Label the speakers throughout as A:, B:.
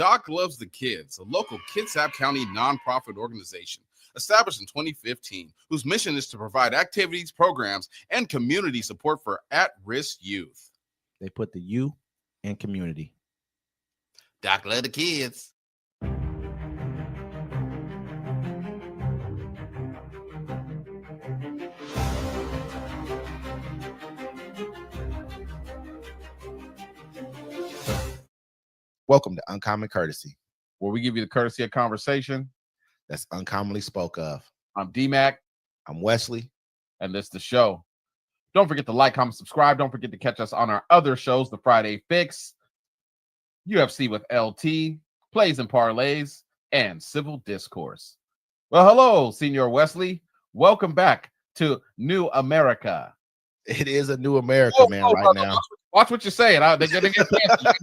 A: Doc Loves the Kids, a local Kitsap County nonprofit organization established in 2015, whose mission is to provide activities, programs, and community support for at-risk youth.
B: They put the U in community.
A: Doc Loves the Kids.
B: Welcome to Uncommon Courtesy,
A: where we give you the courtesy of conversation
B: that's uncommonly spoke of.
A: I'm D-Mac.
B: I'm Wesley.
A: And this is the show. Don't forget to like, comment, subscribe. Don't forget to catch us on our other shows, The Friday Fix, UFC with LT, Plays and Parlays, and Civil Discourse. Well, hello, Senior Wesley. Welcome back to New America.
B: It is a new America, right now.
A: Watch what you're saying. They're going to get canceled.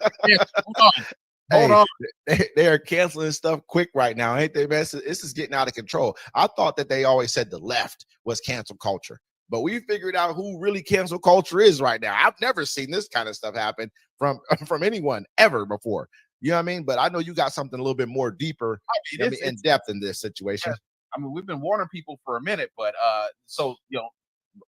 A: Hold on.
B: They are canceling stuff quick right now, ain't they, man? This is getting out of control. I thought that they always said the left was cancel culture, but we figured out who really cancel culture is right now. I've never seen this kind of stuff happen from anyone ever before. You know what I mean? But I know you got something a little bit more deeper in depth in this situation.
A: I mean, we've been warning people for a minute, but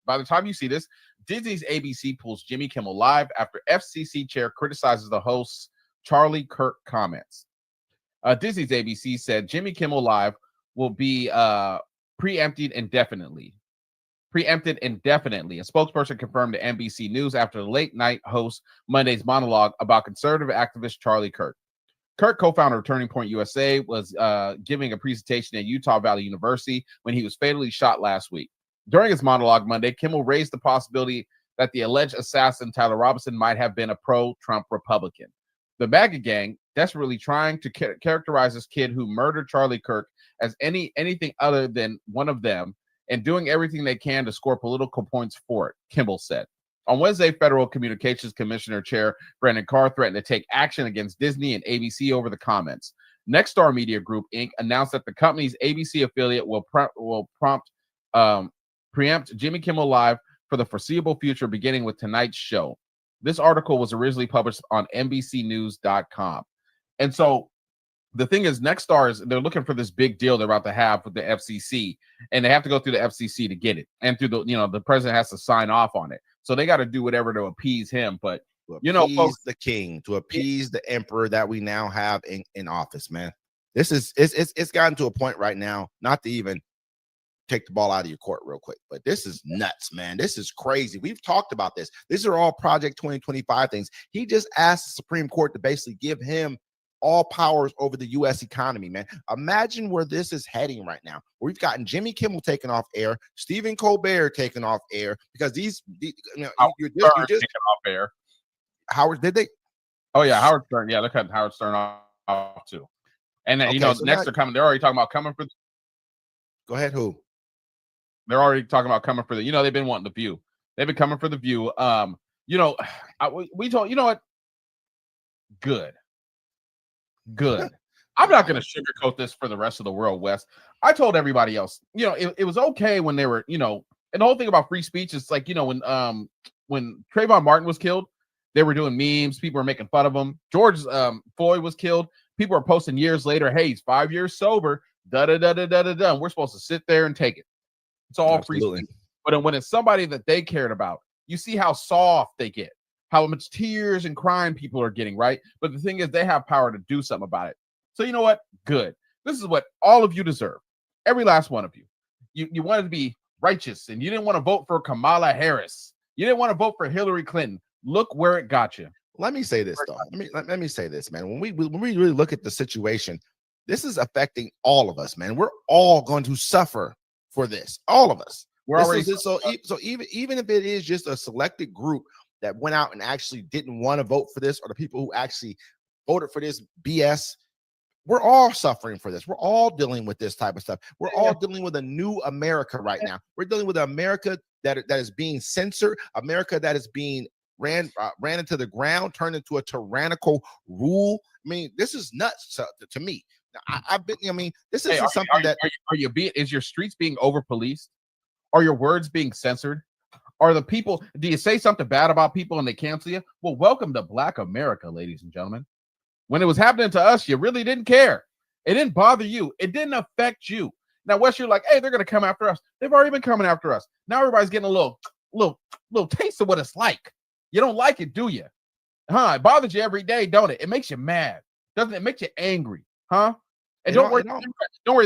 A: by the time you see this, Disney's ABC pulls Jimmy Kimmel live after FCC chair criticizes the host's Charlie Kirk comments. Disney's ABC said Jimmy Kimmel Live will be pre-empted indefinitely. Pre-empted indefinitely. A spokesperson confirmed to NBC News after the late night host Monday's monologue about conservative activist Charlie Kirk. Kirk, co-founder of Turning Point USA, was giving a presentation at Utah Valley University when he was fatally shot last week. During his monologue Monday, Kimmel raised the possibility that the alleged assassin Tyler Robinson might have been a pro-Trump Republican. The Maga gang, desperately trying to characterize this kid who murdered Charlie Kirk as anything other than one of them, and doing everything they can to score political points for it, Kimmel said. On Wednesday, Federal Communications Commissioner Chair Brandon Carr threatened to take action against Disney and ABC over the comments. Nexstar Media Group, Inc. announced that the company's ABC affiliate will preempt Jimmy Kimmel Live for the foreseeable future, beginning with tonight's show. This article was originally published on NBCnews.com. And so the thing is, Nexstar they're looking for this big deal they're about to have with the FCC, and they have to go through the FCC to get it. And through the president has to sign off on it. So they got to do whatever to appease him. But,
B: folks, the king, to appease the emperor that we now have in office, man. It's gotten to a point right now, not to even take the ball out of your court real quick, but this is nuts, man. This is crazy. We've talked about this. These are all Project 2025 things. He just asked the Supreme Court to basically give him all powers over the U.S. economy, man. Imagine where this is heading right now. We've gotten Jimmy Kimmel taken off air, Stephen Colbert taken off air, because you're just taken
A: off air.
B: Howard, did they?
A: Oh yeah, Howard Stern. Yeah, they're cutting Howard Stern off too. And then, so next they're coming. They're already talking about coming for.
B: Go ahead. Who?
A: They're already talking about coming for the. They've been wanting the View. They've been coming for the View. We told what. Good. I'm not going to sugarcoat this for the rest of the world, Wes. I told everybody else. It was okay when they were. And the whole thing about free speech is like when Trayvon Martin was killed, they were doing memes. People were making fun of him. George Floyd was killed. People are posting years later, hey, he's 5 years sober. Da-da-da-da-da-da-da. We're supposed to sit there and take it. It's all free speech. But when it's somebody that they cared about, you see how soft they get, how much tears and crying people are getting, right? But the thing is, they have power to do something about it. So you know what? Good. This is what all of you deserve. Every last one of you. You wanted to be righteous, and you didn't want to vote for Kamala Harris. You didn't want to vote for Hillary Clinton. Look where it got you.
B: Let me say this, though. Let me say this, man. When we really look at the situation, this is affecting all of us, man. We're all going to suffer for this. All of us. So even if it is just a selected group that went out and actually didn't want to vote for this, or the people who actually voted for this BS, we're all suffering for this. We're all dealing with this type of stuff. We're all dealing with a new America right now. We're dealing with an America that is being censored, America that is being ran into the ground, turned into a tyrannical rule. I mean, this is nuts to me. This is something that
A: is your streets being over policed? Are your words being censored? Are the people, do you say something bad about people and they cancel you? Well, welcome to Black America, ladies and gentlemen. When it was happening to us, you really didn't care. It didn't bother you. It didn't affect you. Now, Wes, you're like, hey, they're going to come after us. They've already been coming after us. Now everybody's getting a little taste of what it's like. You don't like it, do you? Huh? It bothers you every day, don't it? It makes you mad. Doesn't it make you angry? Huh? And don't worry,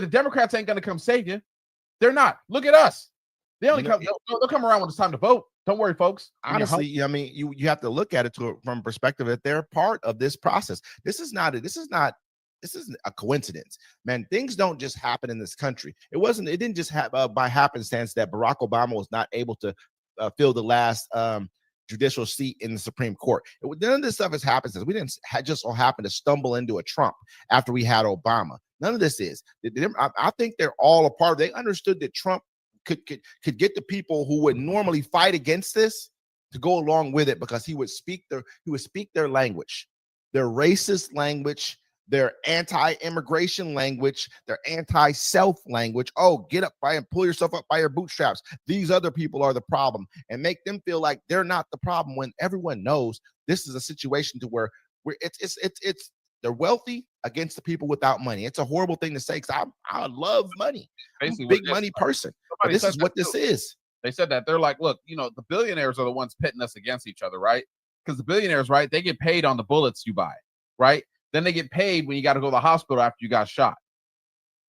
A: the Democrats ain't going to come save you. They're not. Look at us. They only they'll come around when it's time to vote. Don't worry, folks.
B: Honestly, I mean, you have to look at it from perspective that they're part of this process. This isn't a coincidence, man. Things don't just happen in this country. It didn't just happen by happenstance that Barack Obama was not able to fill the last judicial seat in the Supreme Court. None of this stuff has happened since we didn't just so happen to stumble into a Trump after we had Obama. None of this is. I think they're all a part. They understood that Trump could get the people who would normally fight against this to go along with it, because he would speak their language, their racist language, their anti-immigration language, their anti-self language. Oh, get up and pull yourself up by your bootstraps. These other people are the problem, and make them feel like they're not the problem, when everyone knows this is a situation to where it's they're wealthy against the people without money. It's a horrible thing to say, because I love money. I'm a big money person. But this is what this is.
A: They said that. They're like, look, the billionaires are the ones pitting us against each other, right? Because the billionaires, right, they get paid on the bullets you buy, right? Then they get paid when you got to go to the hospital after you got shot.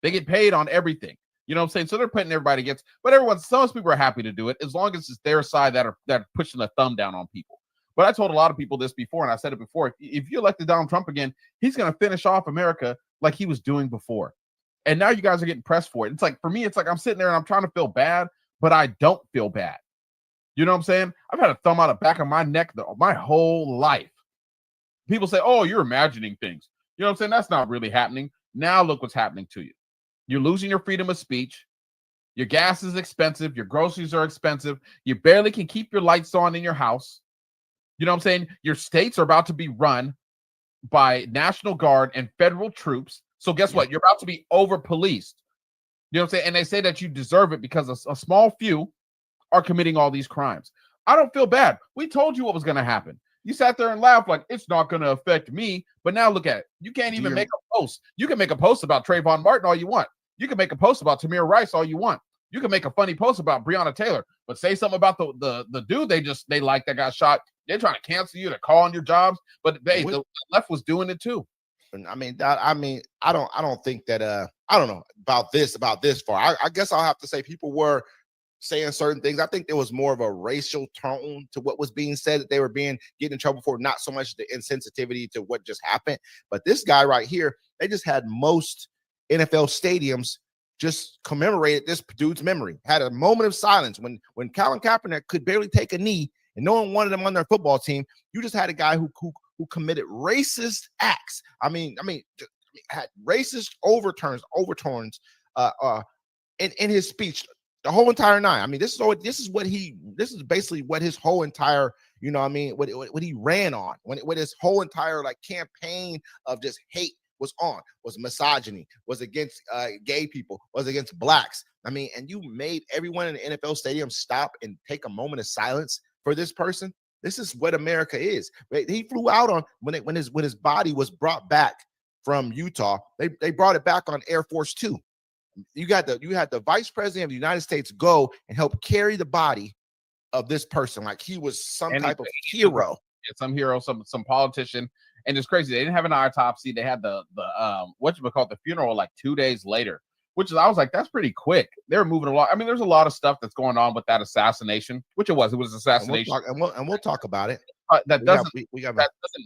A: They get paid on everything. You know what I'm saying? So they're putting everybody against, but some people are happy to do it as long as it's their side that are pushing the thumb down on people. But I told a lot of people this before, and I said it before. If you elected Donald Trump again, he's going to finish off America like he was doing before. And now you guys are getting pressed for it. It's like, for me, it's like I'm sitting there and I'm trying to feel bad, but I don't feel bad. You know what I'm saying? I've had a thumb out the back of my neck my whole life. People say, oh, you're imagining things. You know what I'm saying? That's not really happening. Now look what's happening to you. You're losing your freedom of speech. Your gas is expensive. Your groceries are expensive. You barely can keep your lights on in your house. You know what I'm saying? Your states are about to be run by National Guard and federal troops. So guess what? You're about to be over-policed. You know what I'm saying? And they say that you deserve it because a small few are committing all these crimes. I don't feel bad. We told you what was going to happen. You sat there and laughed like, it's not going to affect me. But now look at it. You can't even make a post. You can make a post about Trayvon Martin all you want. You can make a post about Tamir Rice all you want. You can make a funny post about Breonna Taylor. But say something about the dude they like that got shot. They're trying to cancel you. They're calling your jobs. But the left was doing it too.
B: I don't think that I don't know about this far. I guess I'll have to say people were saying certain things. I think there was more of a racial tone to what was being said, that they were getting in trouble for, not so much the insensitivity to what just happened. But this guy right here, they just had most NFL stadiums just commemorated this dude's memory. Had a moment of silence when Colin Kaepernick could barely take a knee and no one wanted him on their football team. You just had a guy who committed racist acts. Had racist overtones in his speech the whole entire night. This is basically what his whole entire, what he ran on, what his whole entire campaign of just hate was misogyny, was against gay people, was against blacks. And you made everyone in the NFL stadium stop and take a moment of silence for this person. This is what America is. He flew out on when his body was brought back from Utah. They brought it back on Air Force 2. You had the vice president of the United States go and help carry the body of this person like he was some type of hero.
A: Some hero, some politician. And it's crazy. They didn't have an autopsy. They had the funeral like 2 days later, I was like, that's pretty quick. They're moving along. There's a lot of stuff that's going on with that assassination, which it was assassination.
B: And we'll talk about it.
A: That doesn't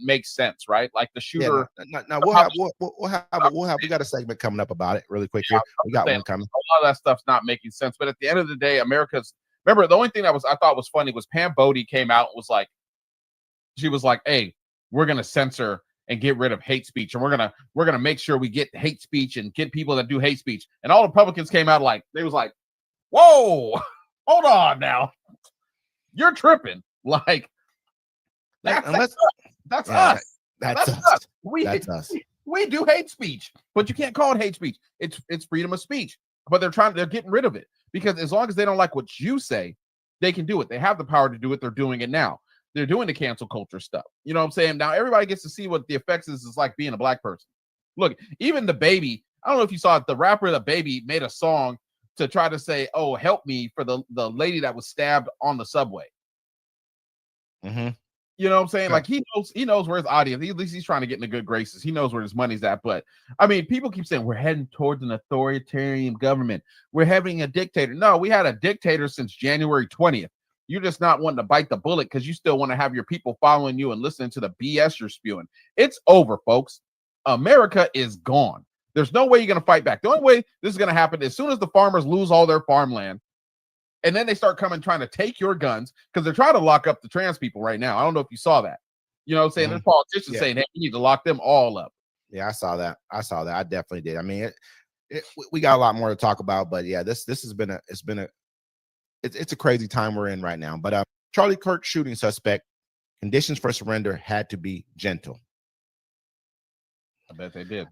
A: make sense, right? Like the shooter.
B: We got a segment coming up about it really quick here. We got one coming.
A: A lot of that stuff's not making sense. But at the end of the day, remember, the only thing I thought was funny was Pam Bodie came out and was like, she was like, hey, we're gonna censor and get rid of hate speech, and we're gonna make sure we get hate speech and get people that do hate speech. And all the Republicans came out they was like, whoa, hold on now, you're tripping. That's us. That's us. We do hate speech, but you can't call it hate speech. It's freedom of speech. But they're getting rid of it because as long as they don't like what you say, they can do it. They have the power to do it. They're doing it now. they're doing the cancel culture stuff. You know what I'm saying? Now everybody gets to see what the effects is like being a black person. Look, even the baby. I don't know if you saw it. The rapper, the baby, made a song to try to say, "Oh, help me," for the lady that was stabbed on the subway.
B: Mm-hmm.
A: You know what I'm saying? Yeah. Like he knows where his audience. At least he's trying to get in the good graces. He knows where his money's at. But I mean, people keep saying we're heading towards an authoritarian government. We're having a dictator. No, we had a dictator since January 20th. You're just not wanting to bite the bullet because you still want to have your people following you and listening to the BS you're spewing. It's over, folks. America is gone. There's no way you're going to fight back. The only way this is going to happen as soon as the farmers lose all their farmland. And then they start coming trying to take your guns because they're trying to lock up the trans people right now. I don't know if you saw that. You know what I'm saying? There's politicians saying, hey, we need to lock them all up.
B: Yeah, I saw that. I definitely did. I mean, we got a lot more to talk about, but yeah, this has been it's a crazy time we're in right now. But Charlie Kirk shooting suspect, conditions for surrender had to be gentle.
A: I bet they did.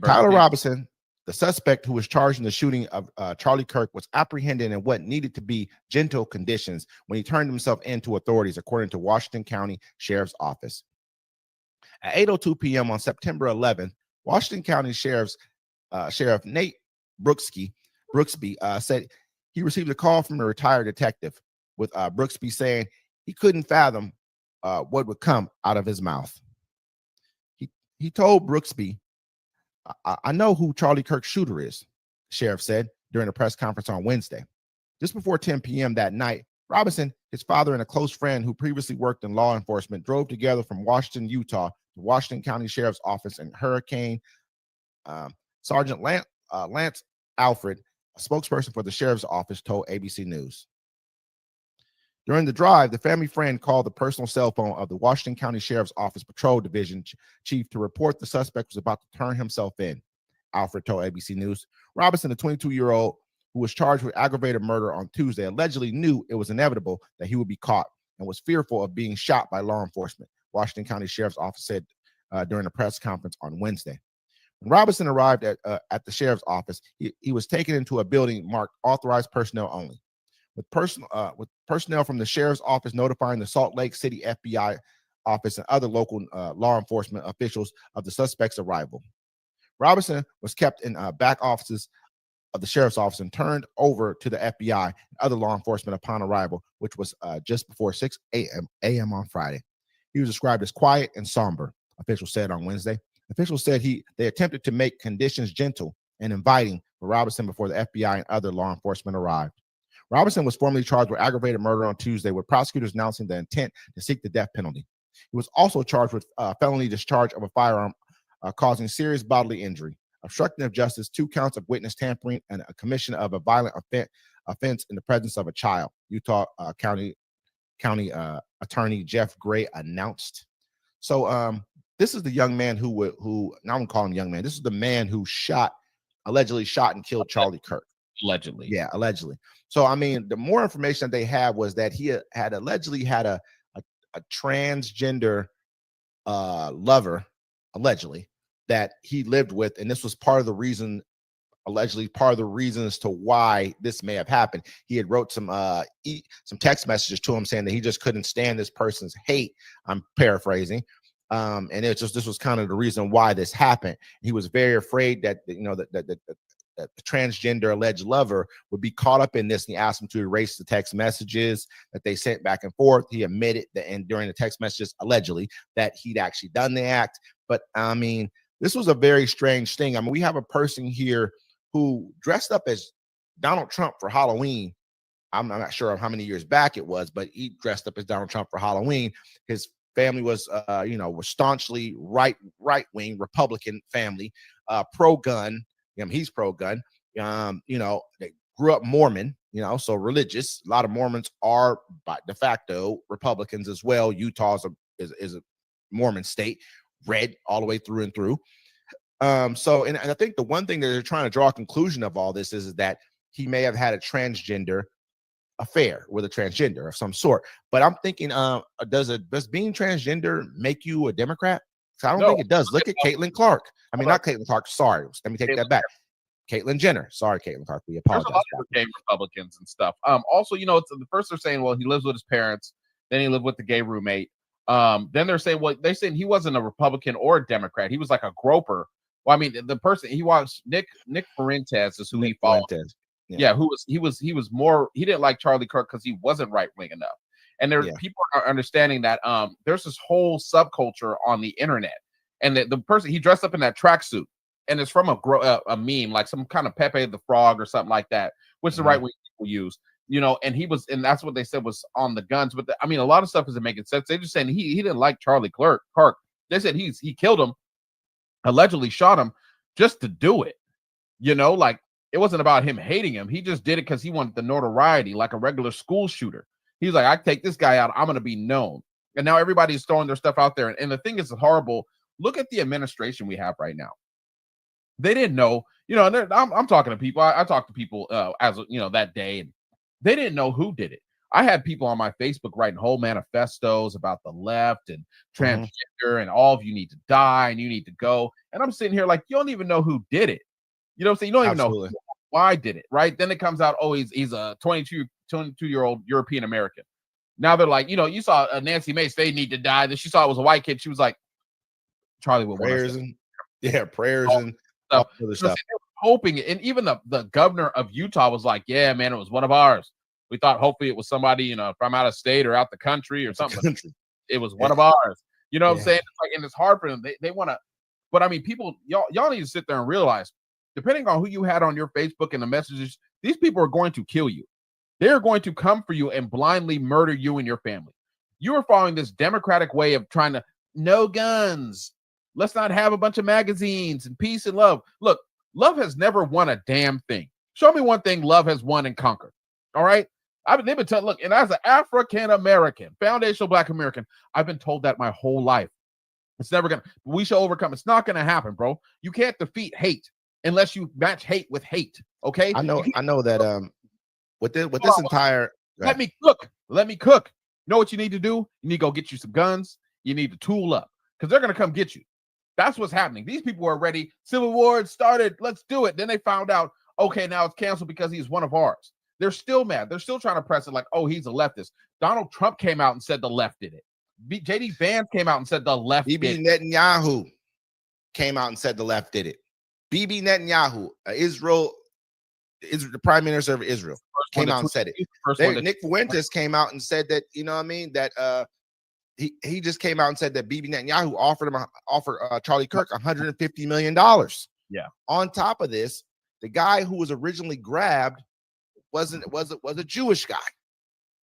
B: Tyler Robinson, the suspect who was charged in the shooting of Charlie Kirk, was apprehended in what needed to be gentle conditions when he turned himself in to authorities, according to Washington County Sheriff's Office. At 8:02 p.m. on September 11th, Washington County Sheriff Nate Brooksby said he received a call from a retired detective, with Brooksby saying he couldn't fathom what would come out of his mouth. He told Brooksby, I know who Charlie Kirk's shooter is, the sheriff said during a press conference on Wednesday. Just before 10 p.m. that night, Robinson, his father, and a close friend who previously worked in law enforcement drove together from Washington, Utah to Washington County Sheriff's Office in Hurricane. Sergeant Lance Alfred, a spokesperson for the sheriff's office, told ABC News. During the drive, the family friend called the personal cell phone of the Washington County Sheriff's Office Patrol Division Chief to report the suspect was about to turn himself in. Alfred told ABC News. Robinson, the 22-year-old who was charged with aggravated murder on Tuesday, allegedly knew it was inevitable that he would be caught and was fearful of being shot by law enforcement, Washington County Sheriff's Office said during a press conference on Wednesday. When Robinson arrived at the sheriff's office, he was taken into a building marked authorized personnel only, with personnel from the sheriff's office notifying the Salt Lake City FBI office and other local law enforcement officials of the suspect's arrival. Robinson was kept in back offices of the sheriff's office and turned over to the FBI and other law enforcement upon arrival, which was just before 6 a.m. on Friday. He was described as quiet and somber, officials said on Wednesday. Officials said they attempted to make conditions gentle and inviting for Robinson before the FBI and other law enforcement arrived. Robinson was formally charged with aggravated murder on Tuesday, with prosecutors announcing the intent to seek the death penalty. He was also charged with felony discharge of a firearm causing serious bodily injury, obstruction of justice, 2 counts of witness tampering, and a commission of a violent offense in the presence of a child, Utah County Attorney Jeff Gray announced. So this is the young man who now I'm gonna call him young man. This is the man who allegedly shot and killed Charlie Kirk.
A: Allegedly.
B: Yeah, allegedly. So, I mean, the more information that they have was that he had allegedly had a transgender lover, allegedly, that he lived with. And this was allegedly part of the reasons to why this may have happened. He had wrote some text messages to him saying that he just couldn't stand this person's hate. I'm paraphrasing. And this was kind of the reason why this happened. He was very afraid that, that the transgender alleged lover would be caught up in this, and he asked him to erase the text messages that they sent back and forth. He admitted that, and during the text messages, allegedly, that he'd actually done the act. But I mean, this was a very strange thing. I mean, we have a person here who dressed up as Donald Trump for Halloween. I'm not sure how many years back it was, but he dressed up as Donald Trump for Halloween. His family was, was staunchly right-wing Republican family, pro-gun. He's pro-gun. They grew up Mormon, so religious. A lot of Mormons are by de facto Republicans as well. Utah is a Mormon state, red all the way through and through. And I think the one thing that they're trying to draw a conclusion of all this is that he may have had a transgender affair with a transgender of some sort. But I'm thinking, does being transgender make you a Democrat? I don't think it does. Look at Caitlin Clark. I mean, not Caitlin Clark. Sorry. Let me take that back. Caitlyn Jenner. Sorry, Caitlin Clark. We apologize.
A: There's a lot of gay Republicans and stuff. Also, it's the first they're saying, well, he lives with his parents. Then he lived with the gay roommate. Then they're saying, well, they're saying he wasn't a Republican or a Democrat. He was like a groper. Well, I mean, the person he was Nick Fuentes is who he followed. Yeah, he was more. He didn't like Charlie Kirk because he wasn't right wing enough. And there people are understanding that there's this whole subculture on the internet, and the person he dressed up in that tracksuit, and it's from a meme like some kind of Pepe the Frog or something like that, which the right wing people use. And that's what they said was on the guns. But I mean, a lot of stuff isn't making sense. They're just saying he didn't like Charlie Kirk. They said he killed him, allegedly shot him just to do it. Like it wasn't about him hating him. He just did it because he wanted the notoriety, like a regular school shooter. He's like, I take this guy out, I'm going to be known. And now everybody's throwing their stuff out there. And the thing is horrible. Look at the administration we have right now. They didn't know, and I'm talking to people. I talked to people that day, and they didn't know who did it. I had people on my Facebook writing whole manifestos about the left and transgender and all of you need to die and you need to go. And I'm sitting here like, you don't even know who did it. You know what I'm saying? You don't even know why did it, right? Then it comes out, oh, he's a 22-year-old European American. Now they're like, you saw Nancy Mace, they need to die. Then she saw it was a white kid. She was like, Charlie will
B: prayers and prayers and
A: stuff. Hoping, and even the governor of Utah was like, yeah, man, it was one of ours. We thought hopefully it was somebody, from out of state or out the country or something. It was one of ours. You know what I'm saying? And it's hard for them. They want to, but I mean, people, y'all need to sit there and realize, depending on who you had on your Facebook and the messages, these people are going to kill you. They're going to come for you and blindly murder you and your family. You are following this democratic way of trying to no guns. Let's not have a bunch of magazines and peace and love. Look, love has never won a damn thing. Show me one thing love has won and conquered. All right. They've been telling, look, and as an African American, foundational Black American, I've been told that my whole life. It's never gonna. We shall overcome. It's not gonna happen, bro. You can't defeat hate unless you match hate with hate. Okay.
B: I know that. With this entire.
A: Let me cook. You know what you need to do? You need to go get you some guns. You need to tool up because they're gonna come get you. That's what's happening. These people are ready. Civil War started. Let's do it. Then they found out. Okay, now it's canceled because he's one of ours. They're still mad. They're still trying to press it like, oh, he's a leftist. Donald Trump came out and said the left did it. J.D. Vance came out and said the left did it.
B: Netanyahu came out and said the left did it. Bibi Netanyahu, Israel, the prime minister of Israel, came out and said it. Nick Fuentes came out and said that, that he just came out and said that Bibi Netanyahu offered Charlie Kirk $150 million.
A: Yeah.
B: On top of this, the guy who was originally grabbed was a Jewish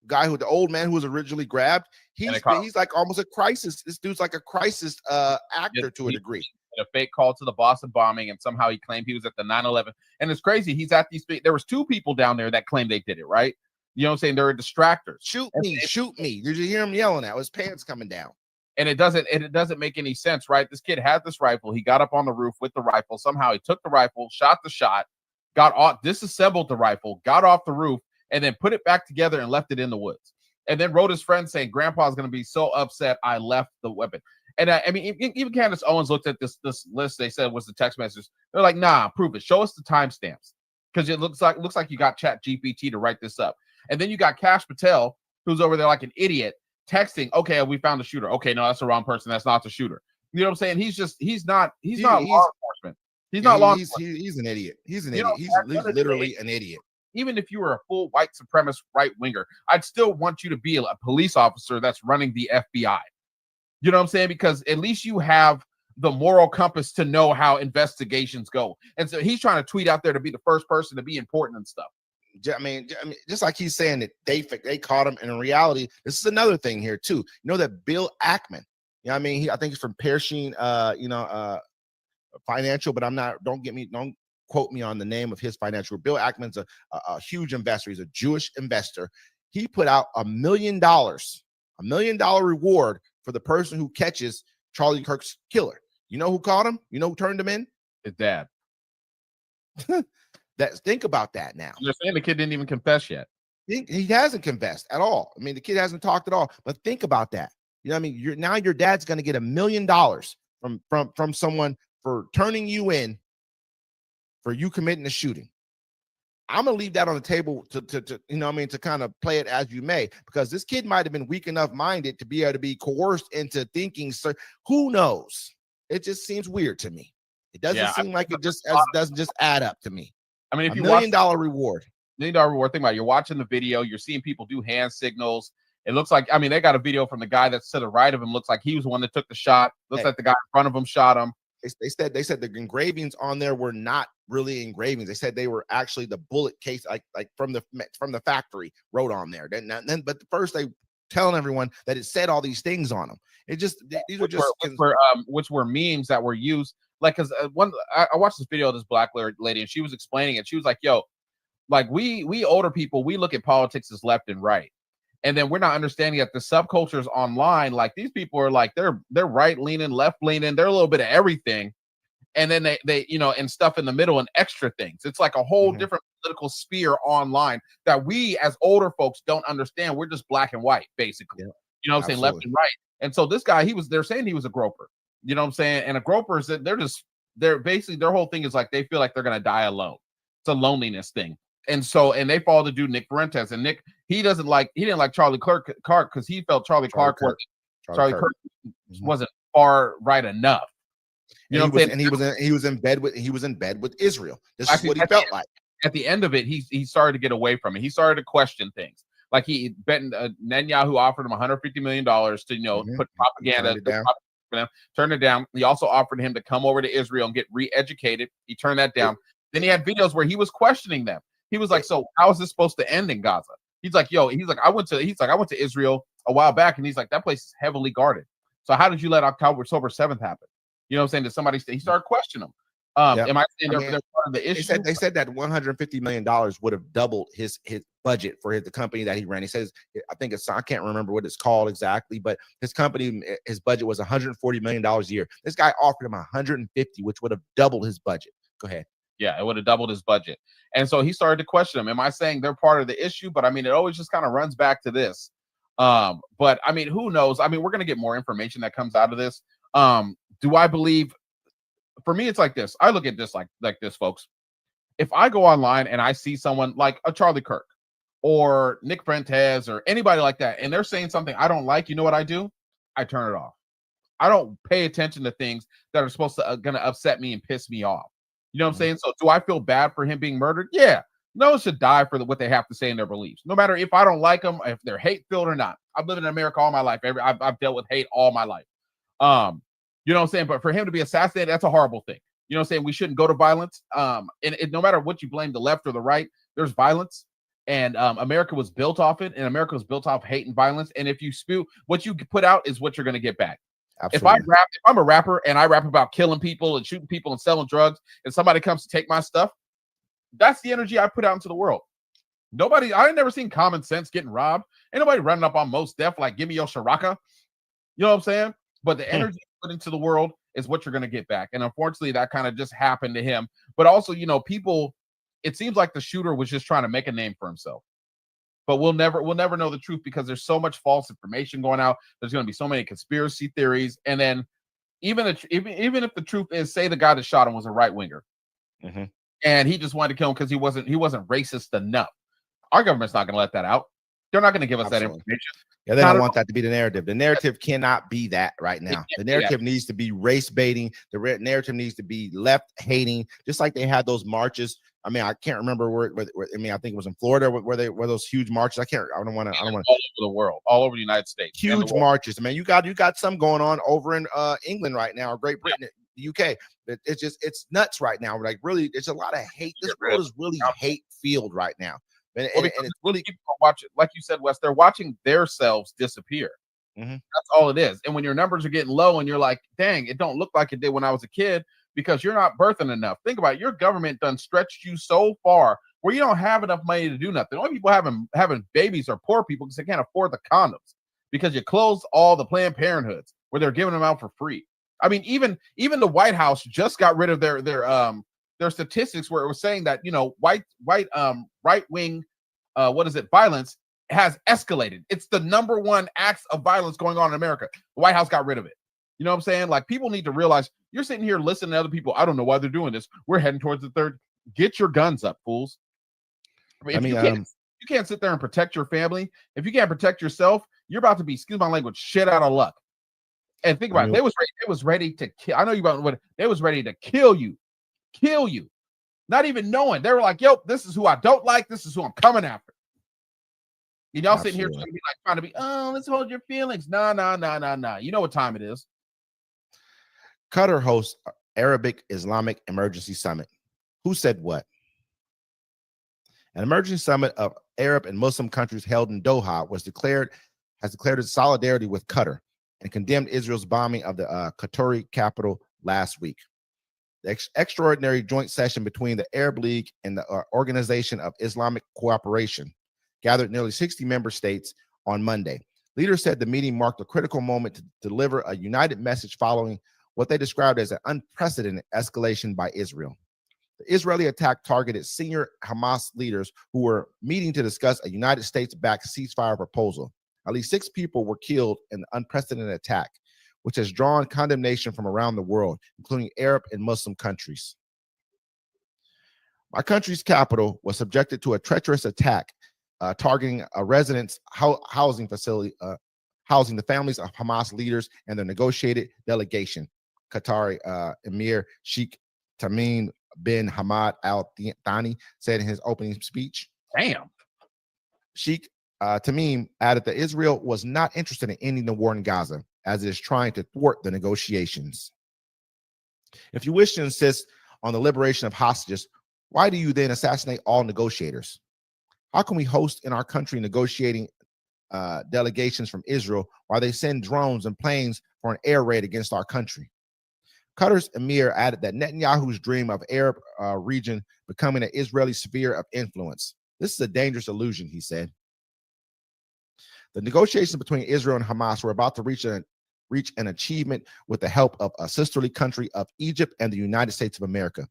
B: guy who the old man who was originally grabbed. He's like almost a crisis. This dude's like a crisis actor to a degree.
A: A fake call to the Boston bombing, and somehow he claimed he was at the 9/11. And it's crazy. He's at these. There was 2 people down there that claimed they did it. Right? You know what I'm saying? They're distractors.
B: Shoot me! Did you hear him yelling at? His pants coming down.
A: And it doesn't make any sense, right? This kid had this rifle. He got up on the roof with the rifle. Somehow he took the rifle, shot the shot, got off, disassembled the rifle, got off the roof, and then put it back together and left it in the woods. And then wrote his friend saying, Grandpa's going to be so upset I left the weapon. And I mean, even Candace Owens looked at this list. They said was the text message. They're like, nah, prove it. Show us the timestamps because it looks like you got Chat GPT to write this up. And then you got Kash Patel, who's over there like an idiot, texting, okay, we found the shooter. Okay, no, that's the wrong person. That's not the shooter. You know what I'm saying? He's not law enforcement. He's not law enforcement.
B: He's an idiot. He's an idiot. He's literally an idiot.
A: Even if you were a full white supremacist right winger, I'd still want you to be a police officer that's running the FBI. You know what I'm saying? Because at least you have the moral compass to know how investigations go. And so he's trying to tweet out there to be the first person to be important and stuff.
B: I mean, just like he's saying that they caught him. And in reality, this is another thing here too. You know that Bill Ackman, I mean, I think he's from Pershing, Financial, but I'm not. Don't quote me on the name of his financial. Bill Ackman's a huge investor. He's a Jewish investor. He put out $1 million reward for the person who catches Charlie Kirk's killer. You know who caught him? You know who turned him in?
A: His dad.
B: Think about that now.
A: You're saying the kid didn't even confess yet.
B: He hasn't confessed at all. I mean, the kid hasn't talked at all. But think about that. You know what I mean? Now your dad's going to get $1 million from someone for turning you in for you committing a shooting. I'm gonna leave that on the table to to kind of play it as you may, because this kid might have been weak enough minded to be able to be coerced into thinking. So who knows? It just seems weird to me. It doesn't seem like it just doesn't just add up to me.
A: I mean, if you
B: $1 million reward.
A: $1 million reward. Think about it. You're watching the video, you're seeing people do hand signals. It looks like, I mean, they got a video from the guy that's to the right of him. Looks like he was the one that took the shot. Looks like the guy in front of him shot him.
B: They said the engravings on there were not really engravings. They said they were actually the bullet case, like from the factory wrote on there. But first they telling everyone that it said all these things on them. It just these were just
A: which were memes that were used. Like, because I watched this video of this black lady, and she was explaining it. She was like, "Yo, like we older people, we look at politics as left and right, and then we're not understanding that the subcultures online, like these people are like they're right leaning, left leaning, they're a little bit of everything, and then they and stuff in the middle and extra things. It's like a whole different political sphere online that we as older folks don't understand. We're just black and white, basically. Yeah. You know what I'm saying, left and right. And so this guy, they're saying he was a groper. You know what I'm saying? And a groper is that they're basically, their whole thing is like they feel like they're gonna die alone. It's a loneliness thing. And they follow the dude Nick Fuentes, and Nick, he didn't like Charlie Kirk because he felt Charlie Kirk wasn't far right enough. You know what I'm saying?
B: And he was in bed with Israel. This is what he felt like.
A: At the end of it, he started to get away from it. He started to question things. Like Netanyahu offered him $150 million to put propaganda. Turn it down. He also offered him to come over to Israel and get re-educated. He turned that down. Then he had videos where he was questioning them. He was like, "So how is this supposed to end in Gaza?" He's like, I went to Israel a while back, and he's like, that place is heavily guarded. So how did you let October 7th happen? You know what I'm saying? He started questioning them. Am I saying they're part of the issue?
B: They said that $150 million would have doubled his budget for the company that he ran. He says, I can't remember what it's called exactly, but his company, his budget was $140 million a year. This guy offered him 150, which would have doubled his budget. Go ahead.
A: Yeah, it would have doubled his budget. And so he started to question them. Am I saying they're part of the issue? But I mean, it always just kind of runs back to this. But I mean, who knows? I mean, we're going to get more information that comes out of this. Do I believe? For me, it's like this. I look at this like this, folks. If I go online and I see someone like a Charlie Kirk or Nick Fuentes or anybody like that, and they're saying something I don't like, you know what I do? I turn it off. I don't pay attention to things that are supposed to going to upset me and piss me off. You know what I'm saying? So do I feel bad for him being murdered? Yeah. No one should die for what they have to say in their beliefs, no matter if I don't like them, if they're hate-filled or not. I've lived in America all my life. I've dealt with hate all my life. You know what I'm saying? But for him to be assassinated, that's a horrible thing. You know what I'm saying? We shouldn't go to violence. And no matter what you blame, the left or the right, there's violence. And America was built off it. And America was built off hate and violence. And if you spew, what you put out is what you're going to get back. Absolutely. If I'm a rapper and I rap about killing people and shooting people and selling drugs, and somebody comes to take my stuff, that's the energy I put out into the world. I ain't never seen Common Sense getting robbed. Ain't nobody running up on Mos Def like, give me your Shiraka. You know what I'm saying? But the energy put into the world is what you're going to get back. And unfortunately, that kind of just happened to him. But also, people, it seems like the shooter was just trying to make a name for himself. But we'll never know the truth because there's so much false information going out. There's going to be so many conspiracy theories. And then even if the truth is, say the guy that shot him was a right winger, and he just wanted to kill him because he wasn't racist enough. Our government's not going to let that out. They're not going to give us that information.
B: Yeah, they don't want that to be the narrative. The narrative cannot be that right now. The narrative needs to be race baiting. The narrative needs to be left hating, just like they had those marches. I mean, I can't remember where I think it was in Florida where those huge marches. I don't want to.
A: All over the world, all over the United States.
B: Huge marches, man. You got some going on over in England right now, or Great Britain, the UK. It's nuts right now. Like, really, it's a lot of hate. This world is really hate filled right now. And it's really, people
A: watch it, like you said, Wes. They're watching themselves disappear. That's all it is. And when your numbers are getting low, and you're like, "Dang, it don't look like it did when I was a kid," because you're not birthing enough. Think about it. Your government done stretched you so far where you don't have enough money to do nothing. The only people having babies are poor people because they can't afford the condoms. Because you closed all the Planned Parenthoods where they're giving them out for free. I mean, even the White House just got rid of their statistics where it was saying that right wing violence has escalated. It's the number one acts of violence going on in America. The White House got rid of it. You know what I'm saying? Like, people need to realize, you're sitting here listening to other people. I don't know why they're doing this. We're heading towards the third. Get your guns up, fools. I mean, if you can't sit there and protect your family, if you can't protect yourself, you're about to be, excuse my language, shit out of luck. And think about it, they was ready to kill. I know you about what they was ready to kill you, not even knowing. They were like, "Yo, this is who I don't like. This is who I'm coming after." And y'all sitting here trying to be, "Oh, let's hold your feelings." Nah. You know what time it is.
B: Qatar hosts Arabic Islamic Emergency Summit. Who said what? An emergency summit of Arab and Muslim countries held in Doha has declared its solidarity with Qatar and condemned Israel's bombing of the Qatari capital last week. The extraordinary joint session between the Arab League and the Organization of Islamic Cooperation gathered nearly 60 member states on Monday. Leaders said the meeting marked a critical moment to deliver a united message following what they described as an unprecedented escalation by Israel. The Israeli attack targeted senior Hamas leaders who were meeting to discuss a United States-backed ceasefire proposal. At least 6 people were killed in the unprecedented attack, which has drawn condemnation from around the world, including Arab and Muslim countries. My country's capital was subjected to a treacherous attack targeting a residence housing facility, housing the families of Hamas leaders and their negotiated delegation, Qatari Emir Sheikh Tamim bin Hamad Al Thani said in his opening speech.
A: Damn.
B: Sheikh Tamim added that Israel was not interested in ending the war in Gaza, as it is trying to thwart the negotiations. If you wish to insist on the liberation of hostages, why do you then assassinate all negotiators? How can we host in our country negotiating delegations from Israel while they send drones and planes for an air raid against our country? Qatar's emir added that Netanyahu's dream of Arab region becoming an Israeli sphere of influence. This is a dangerous illusion, he said. The negotiations between Israel and Hamas were about to reach an achievement with the help of a sisterly country of Egypt and the United States of America.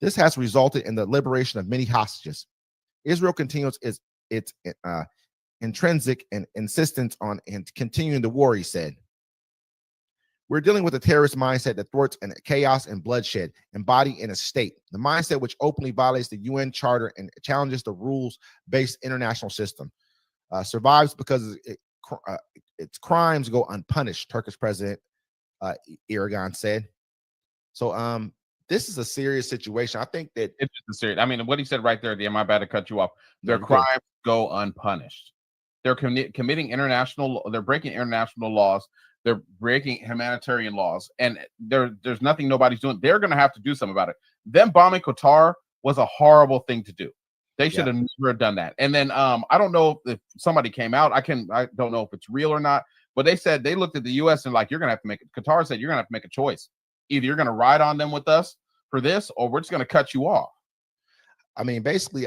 B: This has resulted in the liberation of many hostages. Israel continues its intrinsic and insistence on continuing the war, he said. We're dealing with a terrorist mindset that thwarts chaos and bloodshed embodied in a state, the mindset which openly violates the UN Charter and challenges the rules-based international system. Survives because its crimes go unpunished, Turkish President Erdogan said. So this is a serious situation. I think that
A: it's just a serious. I mean, what he said right there, am I about to cut you off? Their crimes go unpunished. They're committing international. They're breaking international laws. They're breaking humanitarian laws, and there's nothing nobody's doing. They're going to have to do something about it. Them bombing Qatar was a horrible thing to do. They should have never done that. And then I don't know if somebody came out. I don't know if it's real or not, but they said they looked at the U.S. and like, you're going to have to make it. Qatar said you're going to have to make a choice. Either you're going to ride on them with us for this, or we're just going to cut you off.
B: I mean, basically,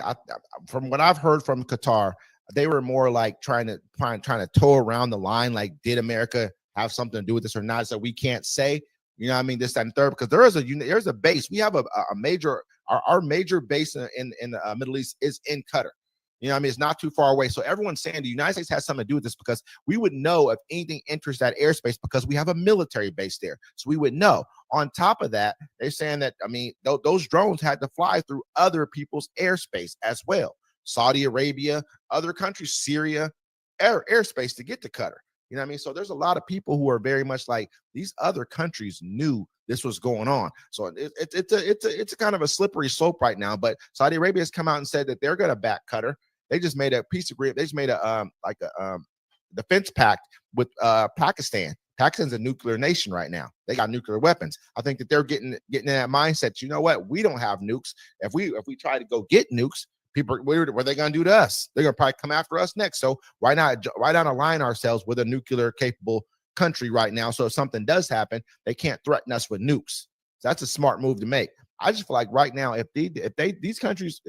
B: from what I've heard from Qatar, they were more like trying to toe around the line. Like, did America have something to do with this or not? So we can't say, you know what I mean, this, that, and third, because there's a base. We have a major, our major base in the Middle East is in Qatar. You know what I mean? It's not too far away. So everyone's saying the United States has something to do with this because we would know if anything enters that airspace because we have a military base there. So we would know. On top of that, they're saying that, I mean, those drones had to fly through other people's airspace as well. Saudi Arabia, other countries, Syria, airspace to get to Qatar. You know what I mean? So there's a lot of people who are very much like, these other countries knew this was going on. So it's a kind of a slippery slope right now. But Saudi Arabia has come out and said that they're going to back Qatar. They just made a peace agreement. They just made a defense pact with Pakistan. Pakistan's a nuclear nation right now. They got nuclear weapons. I think that they're getting in that mindset. You know what? We don't have nukes. If we try to go get nukes, people, what are they going to do to us? They're going to probably come after us next. So why not align ourselves with a nuclear capable country right now? So if something does happen, they can't threaten us with nukes. So that's a smart move to make. I just feel like right now, if these countries,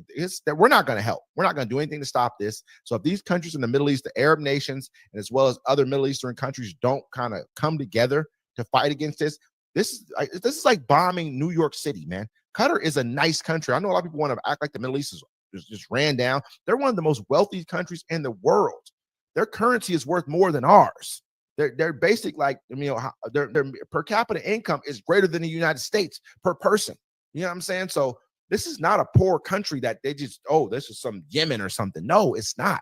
B: that we're not going to help. We're not going to do anything to stop this. So if these countries in the Middle East, the Arab nations, and as well as other Middle Eastern countries don't kind of come together to fight against this is like bombing New York City, man. Qatar is a nice country. I know a lot of people want to act like the Middle East is just ran down. They're one of the most wealthy countries in the world. Their currency is worth more than ours. They're basic, like, you know, their per capita income is greater than the United States per person. You know what I'm saying? So This is not a poor country that they just, oh, this is some Yemen or something. No, it's not.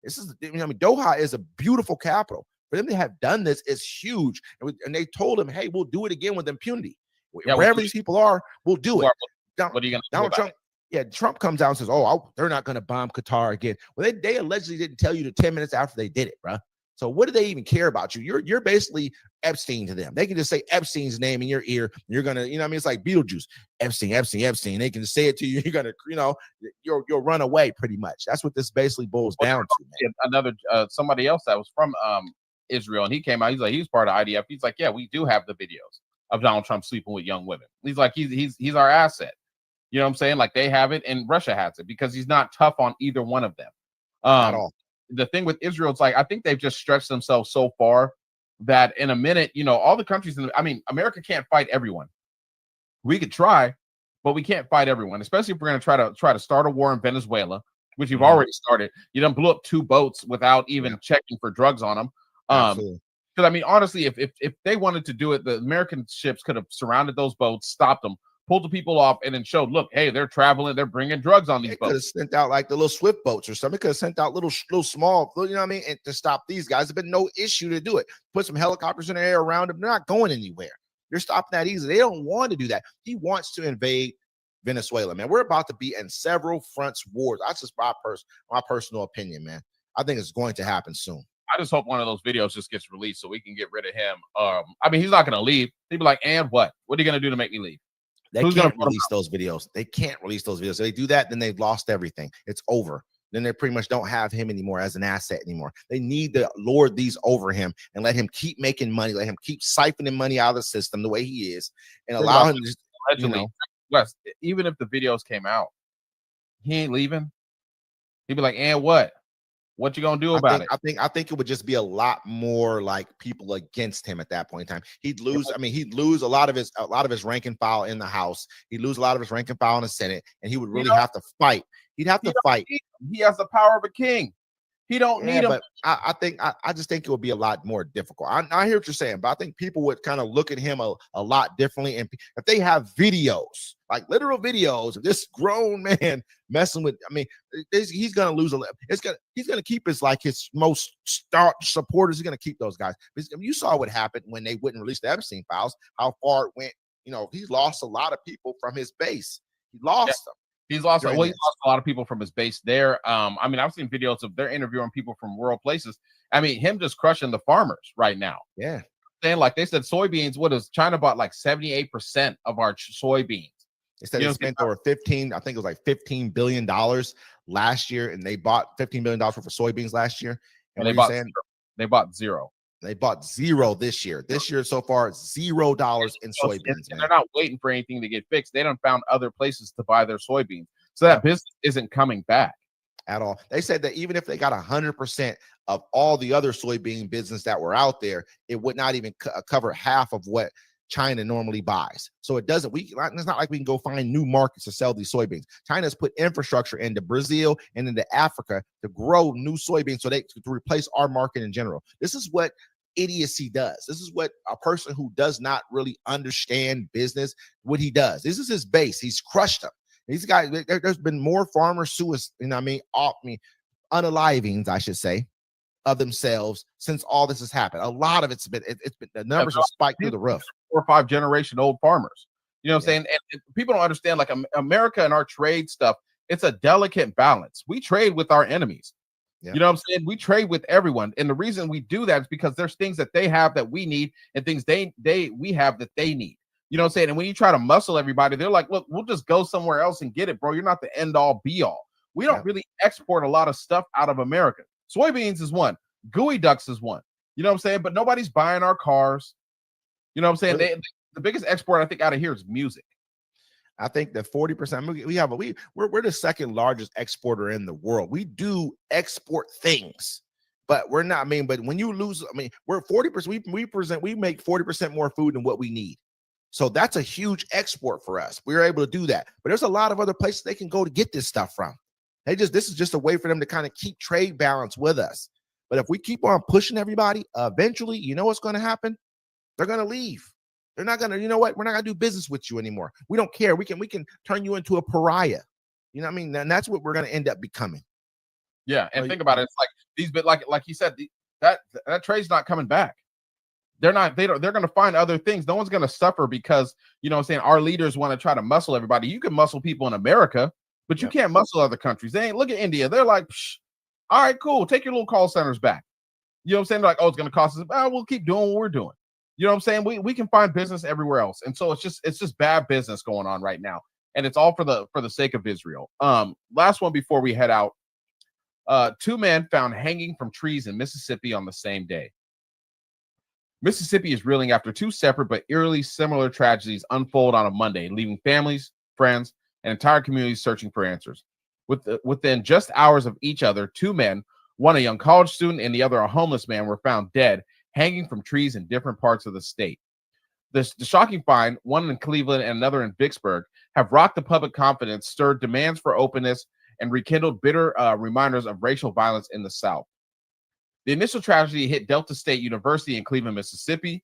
B: This is, I mean, Doha is a beautiful capital. For them to have done this is huge. And they told him, hey, we'll do it again with impunity.
A: Yeah,
B: wherever these people are, we'll do it.
A: What are you going to do
B: Donald
A: about
B: Trump?
A: it?
B: Yeah, Trump comes out and says, oh, they're not going to bomb Qatar again. Well, they allegedly didn't tell you to 10 minutes after they did it, bro. So what do they even care about you? You're basically Epstein to them. They can just say Epstein's name in your ear. You're gonna, you know what I mean? It's like Beetlejuice, Epstein. They can say it to you. You're gonna, you'll run away pretty much. That's what this basically boils down to, man.
A: Another somebody else that was from Israel, and he came out. He's like, he's part of IDF. He's like, yeah, we do have the videos of Donald Trump sleeping with young women. He's like, he's our asset. You know what I'm saying? Like they have it, and Russia has it because he's not tough on either one of them.
B: At all.
A: The thing with Israel, it's like I think they've just stretched themselves so far that in a minute, all the countries America can't fight everyone. We could try, but we can't fight everyone, especially if we're going to try to start a war in Venezuela, which you've already started. You done blew up 2 boats without even checking for drugs on them. Because I mean, honestly, if they wanted to do it, the American ships could have surrounded those boats, stopped them, pulled the people off, and then showed, look, hey, they're traveling, they're bringing drugs on these boats.
B: Could have sent out like the little swift boats or something. Could have sent out little small, you know what I mean, and to stop these guys. There's been no issue to do it. Put some helicopters in the air around them. They're not going anywhere. You're stopping that easy. They don't want to do that. He wants to invade Venezuela, man. We're about to be in several fronts wars. That's just my personal opinion, man. I think it's going to happen soon.
A: I just hope one of those videos just gets released so we can get rid of him. I mean, he's not going to leave. He'd be like, and what? What are you going to do to make me leave?
B: They can't release those videos. They can't release those videos. If they do that, then they've lost everything. It's over. Then they pretty much don't have him anymore as an asset anymore. They need to lord these over him and let him keep making money, let him keep siphoning money out of the system the way he is, and allow him to just,
A: Wes, even if the videos came out, he ain't leaving. He'd be like, and what? What you gonna do about it?
B: I think it would just be a lot more like people against him at that point in time. He'd lose. I mean, he'd lose a lot of his rank and file in the House. He'd lose a lot of his rank and file in the Senate, and he would really have to fight. He'd have to fight.
A: He has the power of a king. He don't need him.
B: But I just think it would be a lot more difficult. I hear what you're saying, but I think people would kind of look at him a lot differently. And if they have videos, like literal videos of this grown man messing with, I mean, he's gonna lose he's gonna keep his most staunch supporters. He's gonna keep those guys. You saw what happened when they wouldn't release the Epstein files, how far it went. He lost a lot of people from his base. He lost them.
A: He's lost a lot of people from his base there. I mean, I've seen videos of they're interviewing people from rural places. I mean, him just crushing the farmers right now.
B: Yeah.
A: Saying like they said, soybeans, what is China bought like 78% of our soybeans.
B: They said they spent over I think it was like $15 billion last year, and they bought $15 billion worth of soybeans last year. And
A: they bought zero.
B: They bought zero this year. This year so far, $0 in soybeans.
A: And they're not waiting for anything to get fixed. They done found other places to buy their soybeans. So that business isn't coming back
B: at all. They said that even if they got 100% of all the other soybean business that were out there, it would not even cover half of what China normally buys. So it doesn't, it's not like we can go find new markets to sell these soybeans. China's put infrastructure into Brazil and into Africa to grow new soybeans to replace our market in general. This is what idiocy does. This is what a person who does not really understand business, what he does. This is his base. He's crushed them. These guys, there's been more farmer suicides, unalivings, I should say, of themselves since all this has happened. A lot of it's been the numbers have spiked through the roof.
A: 4 or 5 generation old farmers. You know what I'm saying? And people don't understand, like America and our trade stuff, it's a delicate balance. We trade with our enemies. Yeah. You know what I'm saying? We trade with everyone. And the reason we do that is because there's things that they have that we need and things we have that they need. You know what I'm saying? And when you try to muscle everybody, they're like, look, we'll just go somewhere else and get it, bro. You're not the end all be all. We don't really export a lot of stuff out of America. Soybeans is one. Gooey ducks is one. You know what I'm saying? But nobody's buying our cars. You know what I'm saying? The biggest export I think out of here is music.
B: I think that 40% we're the second largest exporter in the world. We do export things, but we're not. But when you lose, we're 40%. We make 40% more food than what we need. So that's a huge export for us. We're able to do that. But there's a lot of other places they can go to get this stuff from. This is just a way for them to kind of keep trade balance with us. But if we keep on pushing everybody, eventually, you know what's going to happen? They're going to leave. They're not gonna, you know what? We're not gonna do business with you anymore. We don't care. We can turn you into a pariah. You know what I mean? And that's what we're gonna end up becoming.
A: Yeah, and think about it. It's like these, but like you said, that trade's not coming back. They're going to find other things. No one's going to suffer because, you know what I'm saying, our leaders want to try to muscle everybody. You can muscle people in America, but you can't muscle other countries. They ain't, look at India. They're like, all right, cool. Take your little call centers back. You know what I'm saying? They're like, oh, it's going to cost us. We'll keep doing what we're doing. You know what I'm saying? We can find business everywhere else. And so it's just bad business going on right now. And it's all for the sake of Israel. Last one before we head out. 2 men found hanging from trees in Mississippi on the same day. Mississippi is reeling after 2 separate but eerily similar tragedies unfold on a Monday, leaving families, friends, and entire communities searching for answers. Within just hours of each other, 2 men, one a young college student and the other a homeless man, were found dead, hanging from trees in different parts of the state. The shocking find, one in Cleveland and another in Vicksburg, have rocked the public confidence, stirred demands for openness, and rekindled bitter reminders of racial violence in the South. The initial tragedy hit Delta State University in Cleveland, Mississippi.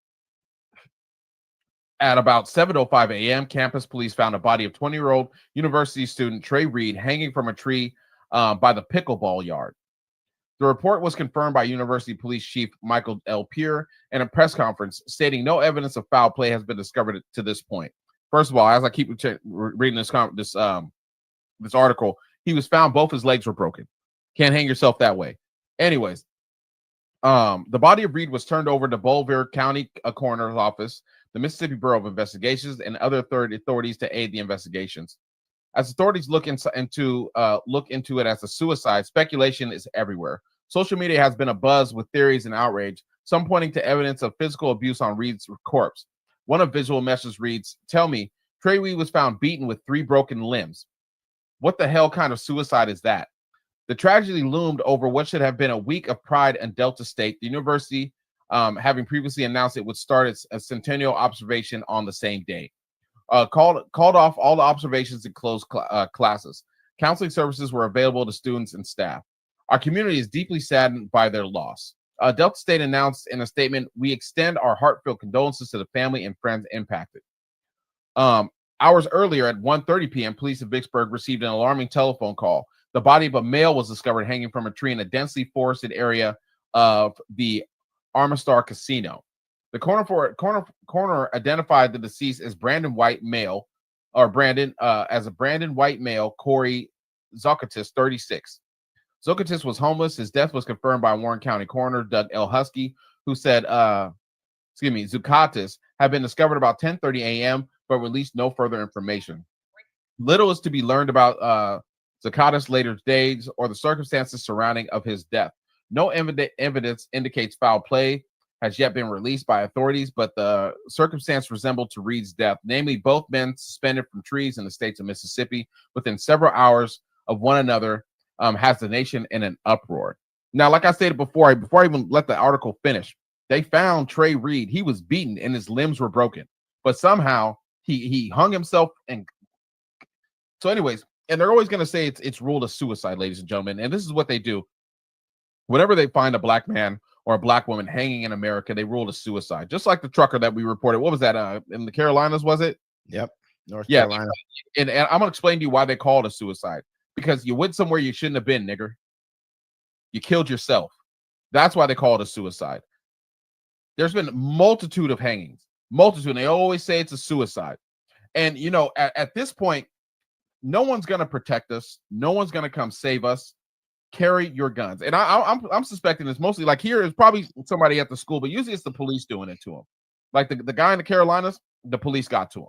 A: At about 7:05 a.m., campus police found a body of 20-year-old university student Trey Reed hanging from a tree by the pickleball yard. The report was confirmed by University Police Chief Michael L. Peer in a press conference, stating no evidence of foul play has been discovered to this point. First of all, as I keep reading this article, he was found both his legs were broken. Can't hang yourself that way. Anyways, the body of Reed was turned over to Boulevard County Coroner's Office, the Mississippi Bureau of Investigations, and other authorities to aid the investigations. As authorities look into it as a suicide, speculation is everywhere. Social media has been abuzz with theories and outrage, some pointing to evidence of physical abuse on Reed's corpse. One of visual messages reads, "Tell me, Trey Reed was found beaten with 3 broken limbs. What the hell kind of suicide is that?" The tragedy loomed over what should have been a week of pride in Delta State, the university having previously announced it would start its centennial observation on the same day. Called off all the observations and closed classes. Counseling services were available to students and staff. Our community is deeply saddened by their loss. Delta State announced in a statement, "We extend our heartfelt condolences to the family and friends impacted." Hours earlier at 1:30 p.m., police in Vicksburg received an alarming telephone call. The body of a male was discovered hanging from a tree in a densely forested area of the Armistar Casino. The coroner identified the deceased as Brandon White male, Corey Zucatis, 36. Zucatis was homeless. His death was confirmed by Warren County Coroner Doug L. Husky, who said, Zucatis had been discovered about 10:30 a.m., but released no further information. Little is to be learned about Zucatis' later days or the circumstances surrounding of his death. No evidence indicates foul play has yet been released by authorities, but the circumstance resembled to Reed's death, namely both men suspended from trees in the states of Mississippi within several hours of one another, has the nation in an uproar. Now, like I stated before I even let the article finish, they found Trey Reed. He was beaten and his limbs were broken, but somehow he hung himself. And so anyways, and they're always going to say it's ruled a suicide, ladies and gentlemen. And this is what they do. Whenever they find a black man or a black woman hanging in America, they rule a suicide. Just like the trucker that we reported. What was that? In the Carolinas, was it?
B: Yep. North Carolina.
A: And I'm going to explain to you why they call it a suicide. Because you went somewhere you shouldn't have been, nigger. You killed yourself. That's why they call it a suicide. There's been a multitude of hangings. Multitude. And they always say it's a suicide. And, you know, at this point, no one's going to protect us. No one's going to come save us. Carry your guns. And I'm suspecting it's mostly like here is probably somebody at the school, but usually it's the police doing it to him. Like the guy in the Carolinas, the police got to him.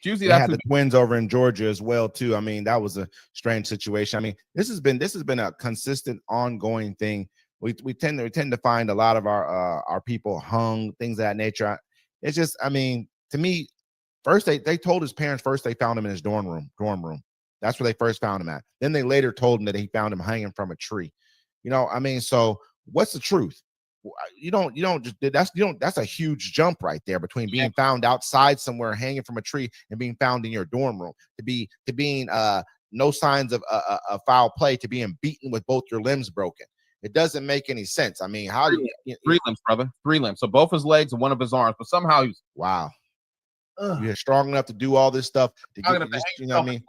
A: Usually
B: they had the twins over in Georgia as well too. I mean, that was a strange situation. I mean, this has been a consistent, ongoing thing. We tend to find a lot of our people hung, things of that nature. It's just, I mean, to me, first they told his parents first they found him in his dorm room. That's where they first found him at. Then they later told him that he found him hanging from a tree. You know, I mean, so what's the truth? That's a huge jump right there between being found outside somewhere hanging from a tree and being found in your dorm room to being no signs of foul play to being beaten with both your limbs broken. It doesn't make any sense. I mean, how do you
A: 3 limbs, brother? 3 limbs. So both his legs and one of his arms, but somehow he's
B: wow. You're strong enough to do all this stuff to
A: I'm
B: get
A: gonna
B: this, you know what I mean?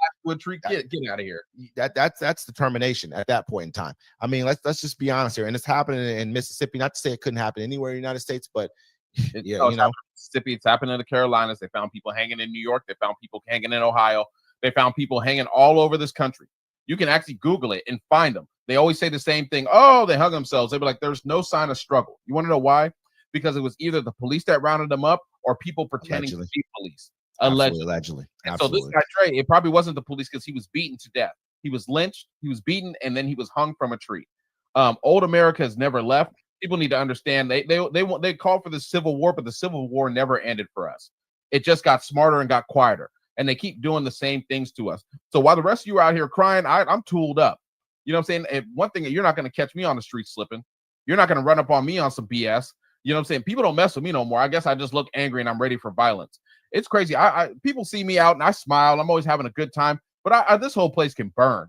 A: Get out of here.
B: That's determination at that point in time. I mean, let's just be honest here. And it's happening in Mississippi. Not to say it couldn't happen anywhere in the United States, but yeah,
A: you know, Mississippi, it's happened in the Carolinas. They found people hanging in New York. They found people hanging in Ohio. They found people hanging all over this country. You can actually Google it and find them. They always say the same thing. Oh, they hung themselves. They'd be like, there's no sign of struggle. You want to know why? Because it was either the police that rounded them up or people pretending to be police. Allegedly. So this guy, Trey, it probably wasn't the police because he was beaten to death. He was lynched, he was beaten, and then he was hung from a tree. Old America has never left. People need to understand they called for the Civil War, but the Civil War never ended for us. It just got smarter and got quieter. And they keep doing the same things to us. So while the rest of you are out here crying, I'm tooled up. You know what I'm saying? And one thing, you're not going to catch me on the street slipping. You're not going to run up on me on some BS. You know what I'm saying? People don't mess with me no more. I guess I just look angry and I'm ready for violence. It's crazy. People see me out and I smile. I'm always having a good time. But this whole place can burn.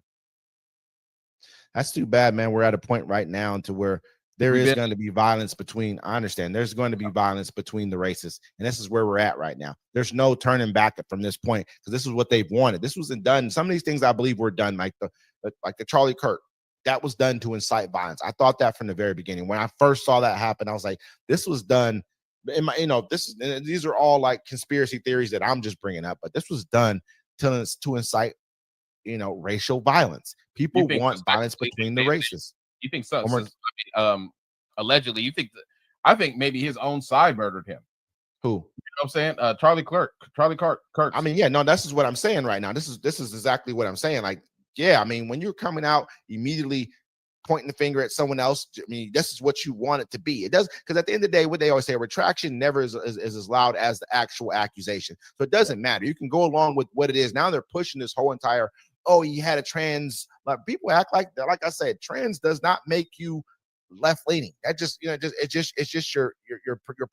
B: That's too bad, man. We're at a point right now to where there is going to be violence between, I understand, there's going to be violence between the races. And this is where we're at right now. There's no turning back from this point because this is what they've wanted. This wasn't done. Some of these things I believe were done, like the Charlie Kirk. That was done to incite violence. I thought that from the very beginning. When I first saw that happen, I was like, this was done. These are all like conspiracy theories that I'm just bringing up, but this was done to incite, racial violence. People want violence between the races.
A: You think so? Allegedly, I think maybe his own side murdered him.
B: Who?
A: You know what I'm saying? Charlie Kirk.
B: I mean, yeah, no, this is what I'm saying right now. This is exactly what I'm saying. Like, yeah, I mean, when you're coming out immediately pointing the finger at someone else, I mean, this is what you want it to be. It does, because at the end of the day, what they always say, a retraction never is as loud as the actual accusation. So it doesn't matter. You can go along with what it is. Now they're pushing this whole entire, he had a trans, like people act like that. Like I said, trans does not make you left leaning. That just, it's just your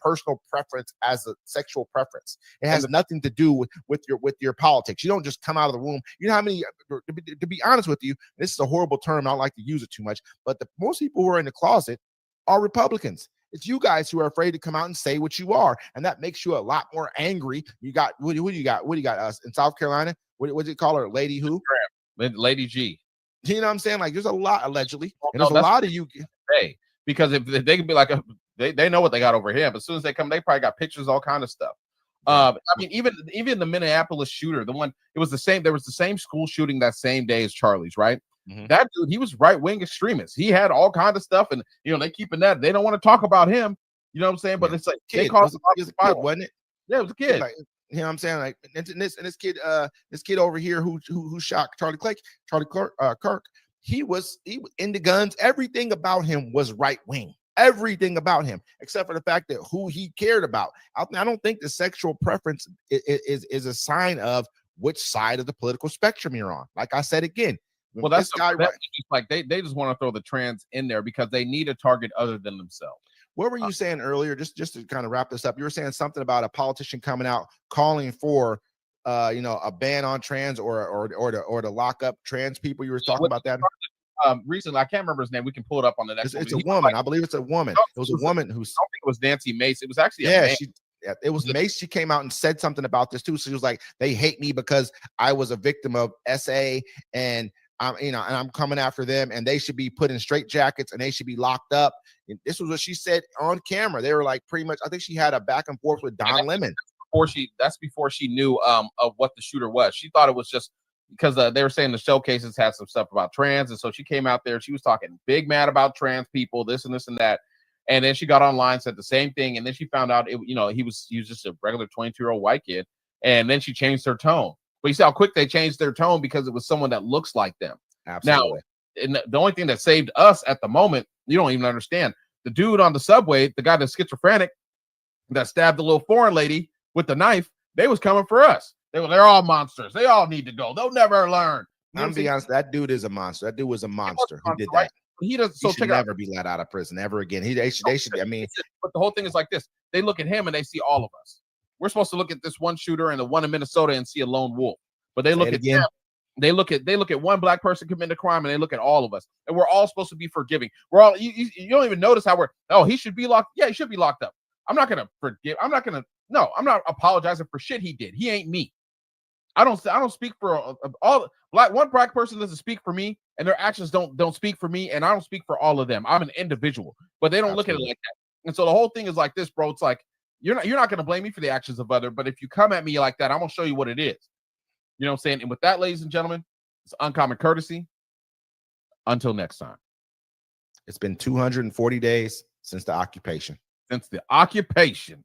B: personal preference as a sexual preference. It has nothing to do with your politics. You don't just come out of the womb. You know how many, to be honest with you, this is a horrible term. I don't like to use it too much, but most people who are in the closet are Republicans. It's you guys who are afraid to come out and say what you are, and that makes you a lot more angry. You got what do you got? What do you got? Us in South Carolina? What do you call her? Lady who?
A: Lady G.
B: You know what I'm saying? Like, there's a lot allegedly, and there's a lot of you.
A: Because if they can be like they know what they got over here, but as soon as they come, they probably got pictures, all kind of stuff. I mean, even the Minneapolis shooter, there was the same school shooting that same day as Charlie's, right? Mm-hmm. That dude, he was right-wing extremist. He had all kind of stuff, and they keeping that. They don't want to talk about him. You know what I'm saying? But it's like
B: kid.
A: They called
B: it was a kid, wasn't it?
A: Yeah, it was a kid.
B: Like, you know what I'm saying? Like, and this kid over here who shot Charlie Kirk. He was into guns. Everything about him was right wing. Everything about him, except for the fact that who he cared about. I don't think the sexual preference is a sign of which side of the political spectrum you're on. Like I said again,
A: well, that's just like they just want to throw the trans in there because they need a target other than themselves.
B: What were you saying earlier? Just to kind of wrap this up, you were saying something about a politician coming out calling for a ban on trans or to lock up trans people. You were talking about that
A: recently. I can't remember his name. We can pull it up on the next.
B: It's a woman. I believe it's a woman. It was a woman who. I don't
A: think it was Nancy Mace. It was actually
B: it was Mace. She came out and said something about this too. So she was like, they hate me because I was a victim of SA and I'm coming after them and they should be put in straitjackets and they should be locked up. And this was what she said on camera. They were like pretty much, I think she had a back and forth with Don Lemon.
A: That's before she knew of what the shooter was. She thought it was just because they were saying the showcases had some stuff about trans, and so she came out there. She was talking big mad about trans people, this and that, and then she got online, said the same thing, and then she found out he was just a regular 22-year-old white kid, and then she changed her tone. But you see how quick they changed their tone because it was someone that looks like them.
B: Absolutely.
A: Now, and the only thing that saved us at the moment, you don't even understand. The dude on the subway, the guy that's schizophrenic, that stabbed the little foreign lady with the knife, they was coming for us. They're all monsters. They all need to go. They'll never learn.
B: I'm gonna be honest, that dude is a monster. That dude was a monster who did that. Right?
A: He does.
B: So should never be let out of prison ever again. They should. I mean,
A: but the whole thing is like this: they look at him and they see all of us. We're supposed to look at this one shooter and the one in Minnesota and see a lone wolf, but they look at them. They look at one black person committing a crime and they look at all of us, and we're all supposed to be forgiving. We're all you don't even notice how he should be locked. Yeah, he should be locked up. I'm not gonna forgive. I'm not gonna No, I'm not apologizing for shit he did. He ain't me. I don't speak for all one black person doesn't speak for me, and their actions don't speak for me, and I don't speak for all of them. I'm an individual, but they don't look at it like that. And so the whole thing is like this, bro. It's like you're not going to blame me for the actions of other, but if you come at me like that, I'm going to show you what it is. You know what I'm saying? And with that, ladies and gentlemen, it's uncommon courtesy. Until next time.
B: It's been 240 days since the occupation.
A: Since the occupation.